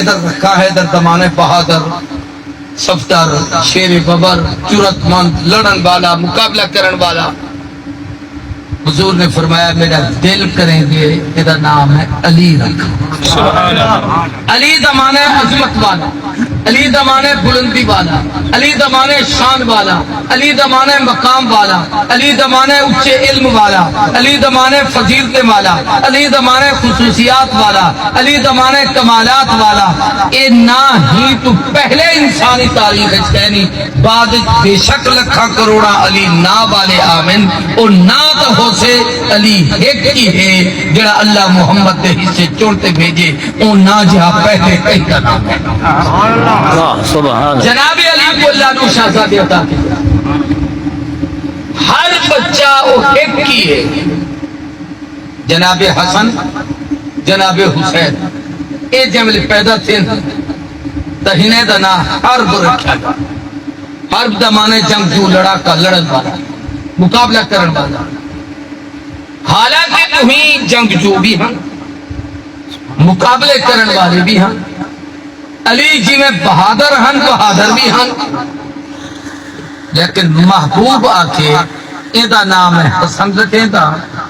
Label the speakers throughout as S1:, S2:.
S1: ادھر رکھا ہے ادھر زمانے بہادر صفدر شیر ببر جرت مند لڑن والا مقابلہ کرن والا. حضور نے فرمایا میرا دل کریں گے ادھر نام ہے علی رکھ. علی زمانے عظمت والا, علی زمانے بلندی والا, علی زمانے شان والا, علی زمانے مقام والا, علی زمانے اونچے علم والا, علی زمانے فضیلت والا, علی زمانے خصوصیات والا, علی زمانے کمالات والا. اے نہ ہی تو پہلے انسانی تاریخ کہنی بعد بے شک لکھا کروڑا علی نا والے آمن اور نہ تو ہو سے علی ایک ہی ہے جڑا اللہ محمد دے حصے چوڑتے بھیجے او نہ جہاں پہلے کہیں کا نام ہے. جناب علی کو اللہ نے شہزادی عطا کیا. ہر بچہ وہ ایک ہی ہے. جناب حسن جناب حسین اے جملے پیدا تھے تہینے دنا حرب رکھا گا. حرب دمانے جنگجو لڑا کا لڑن والا مقابلہ کرن والا. حالانکہ تمہیں جنگجو بھی ہیں مقابلے کرن والے بھی ہیں. علی جی میں بہادر ہن بہادر بھی ہن لیکن محبوب آکے ایدہ نام ہے حسن رکھے دا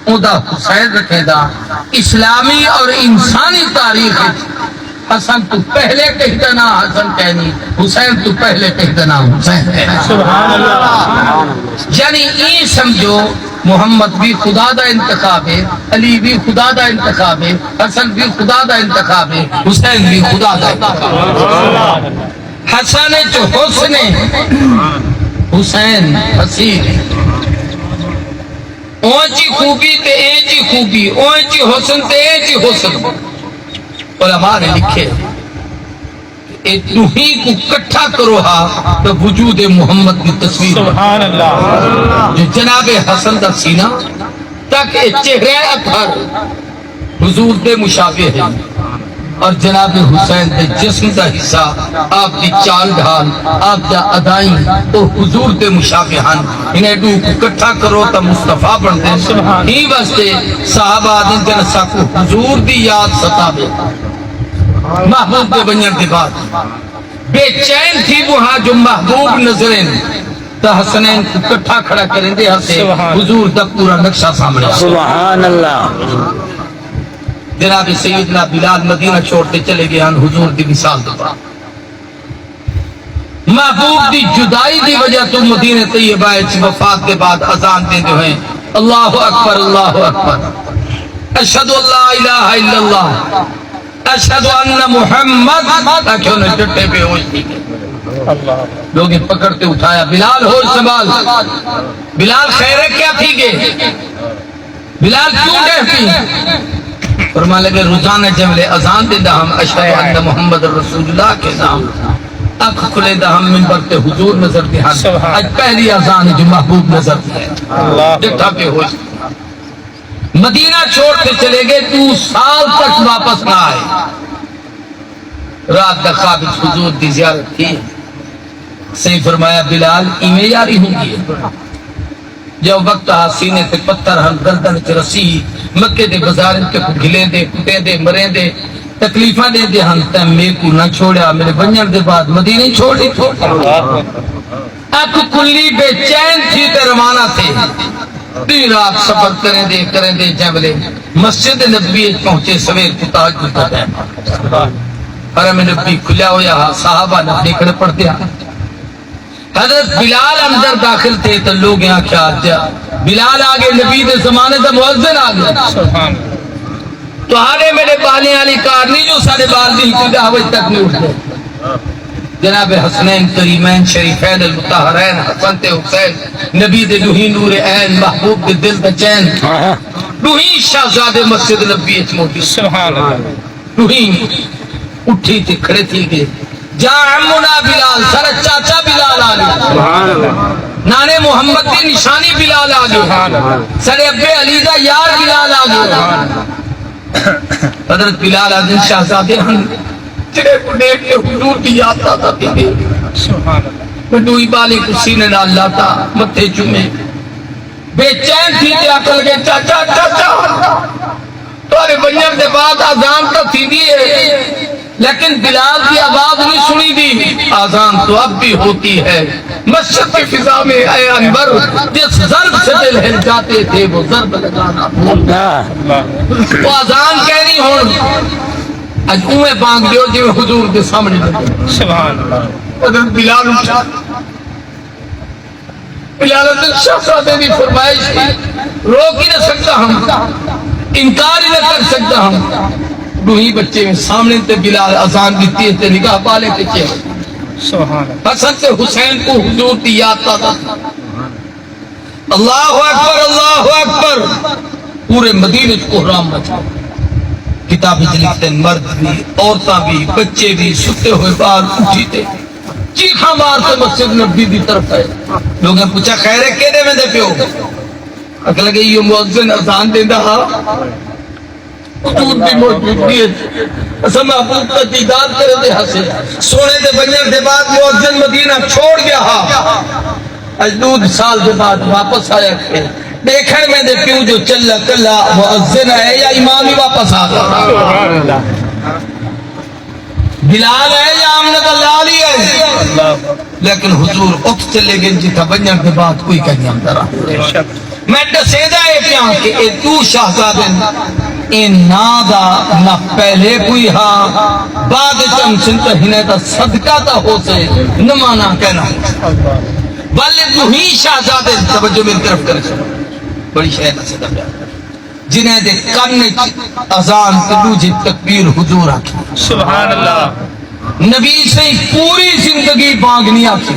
S1: اودہ حسین رکھے دا. اسلامی اور انسانی تاریخ حسن تو پہلے کہتا نا حسن کہنی حسین تو پہلے کہتا نا حسین کہنی. سبحان اللہ. یعنی یہ سمجھو محمد بھی خدا دا انتخاب ہے, علی بھی خدا دا انتخاب ہے, حسن بھی خدا دا انتخاب ہے, حسین بھی خدا دا انتخاب ہے. حسن جو حسن حسین حسین اونچی خوبی تے اینچی خوبی اونچی حسن تے اینچی حسن. علماء نے لکھے تُہی کو کٹھا کرو ہا تو وجود محمد کی تصویر. سبحان اللہ. جو جناب حسن دا سینہ تک چہرے اطہر حضور دے مشابہ ہے اور جناب حسین دے جسم دا حصہ آپ دی چال ڈھال آپ دا ادائیں تو حضور دے مشابہ ہیں. انہیں دو کو کٹھا کرو تا مصطفیٰ بن دے. ہی واسطے صحابہ آدم جنسا کو حضور دی یاد ستابے محبوب دے بنیاں دے بعد بے چین تھی وہاں جو محبوب نظرین تا حسنین کو کٹھا کھڑا کریں دے ہستے حضور دا پورا نقشہ سامنے.
S2: سبحان اللہ.
S1: جناب سیدنا بلال مدینہ چھوڑتے چلے گئے ہیں حضور دی مثال دے. محبوب دی جدائی دی وجہ تو مدینہ طیبہ وفات کے بعد اذان دے دے ہیں اللہ اکبر اللہ اکبر اشہد اللہ الہ الا اللہ اشہد ان محمد. کیوں نے چٹے پہ ہوش تھی لوگ پکڑتے اٹھایا بلال ہوش سنبھال. بلال خیرے کیا تھی گے بلال کیوں کہتی فرما لگے روزانہ جملے اذان دے دا ہم اشہد ان محمد رسول اللہ کے نام اکھ کھلے دا ہم منبر تے حضور نظر دے ہاتھ. آج پہلی اذان جو محبوب نظر دے جٹھا پہ ہوش. مدینہ چھوڑتے چلے گئے 2 سال تک واپس نہ آئے. رات کا خواب حضور دی زیارت تھی. صحیح فرمایا بلال ایمیں یاری ہوں گی جب وقت آ سینے تے پتھر ہم گردن چ رسی مکے دے بازار کے گھلے دے کٹے دے مرے دے تکلیفاں دے دے ہن تے میں کو نہ چھوڑیا میرے بنجر دے بعد مدینے چھوڑی. اک کلی بے چین تھی تے روانہ تھے. دن رات سفر کریں دے جبلے مسجد نبوی پہنچے سویر کو تہجد کا ٹائم. حرم نبی کھلا ہویا صحابہ نبی کھڑے پڑھتے ہیں. حضرت بلال اندر داخل تھے تو لوگ یہاں کیا بلال آگے نبی دے زمانے دا مؤذن آگے تو آنے میرے بانے والی کارنی جو سارے بال دی ابتدا ہوئی تک نہیں اٹھتے. جناب حسنین کریمین شریفین المطہرین حسن تے حسین نبی دے لوہی نور عین محبوب دے دل دا چین لوہی شہزادے مسجد نبی اچموٹی. سبحان اللہ. لوہی اٹھی تھی کھڑے تھی گئے جا عمنا بلال سر چاچا بلال آگے نانے محمد دی نشانی بلال آگے سر ابے علی دا یار بلال آگے. حضرت بلال آدم شہزادے ہن تیرے کو دیکھ کے حضور کی یاد آتا تھی. بڑوئی بالی کو سینے ڈال لاتا متھے چومے بے چین تھی تے عقل کے چاچا چاچا تارے بنجر دے بعد آزان تو تھی دیئے لیکن بلال کی آواز نہیں سنی دی. آزان تو اب بھی ہوتی ہے مسجد کی فضا میں اے انور، جس ضرب سے دل ہل جاتے تھے وہ ضرب لگانا بھول گیا. وہ آزان کہہ رہی ہوں اج اوے بانگ دیو جی حضور کے سامنے لگے.
S2: سبحان اللہ.
S1: حضرت بلال اٹھا، بلال حضرت شہزادے کی فرمائش تھی، روک ہی نہ سکتا ہم، انکار ہی نہ کر سکتا ہم. دوہی بچے میں سامنے تے بلال اذان دیتی ہے تے نگاہ پالے کے چہرے.
S2: سبحان اللہ.
S1: حسن سے حسین کو حضور کی یاد تازہ. اللہ اکبر اللہ اکبر. پورے مدینے کو حرام مچا. کتابیں لکھتے ہیں مرد بھی، عورتاں بھی، بچے بھی ستے ہوئے باہر اٹھی تھے، چیخاں مارتے مسجد نبی دی طرف ہے. لوگوں نے پوچھا خیر ہے کہنے میں دے پیو؟ اکھے لگے یہ مؤذن اذان دیندا ہا حضور دی موجودگی ہے. اسا محبوب کا دیدار کرے دے ہسے سونے دے بنجر دے بعد مؤذن مدینہ چھوڑ گیا ہا. اج 2 سال دے بعد واپس آیا کہ دیکھن میں دے پیو جو چلا کلا مؤذن ہے یا امام ہی واپس آ گیا. بلال ہے یا امنت اللہ علی ہے، لیکن حضور اٹھ چلے گئے جتا بنجر دے بعد کوئی کہیں اندر آ. میں دسے دا ہے پیاں کہ اے تو شہزادن اے نادا نہ پہلے کوئی ہاں بعد چمچن تہینے دا صدقہ تا ہو سے نمانا کہنا بلے تو ہی شہزادن. توجہ میری طرف کرے سو بڑی شہدہ سے دبیا جنہیں دے کرنے اذان تلو جی تکبیر حضور آکی.
S2: سبحان اللہ.
S1: نبی سے پوری زندگی بانگنی آکی.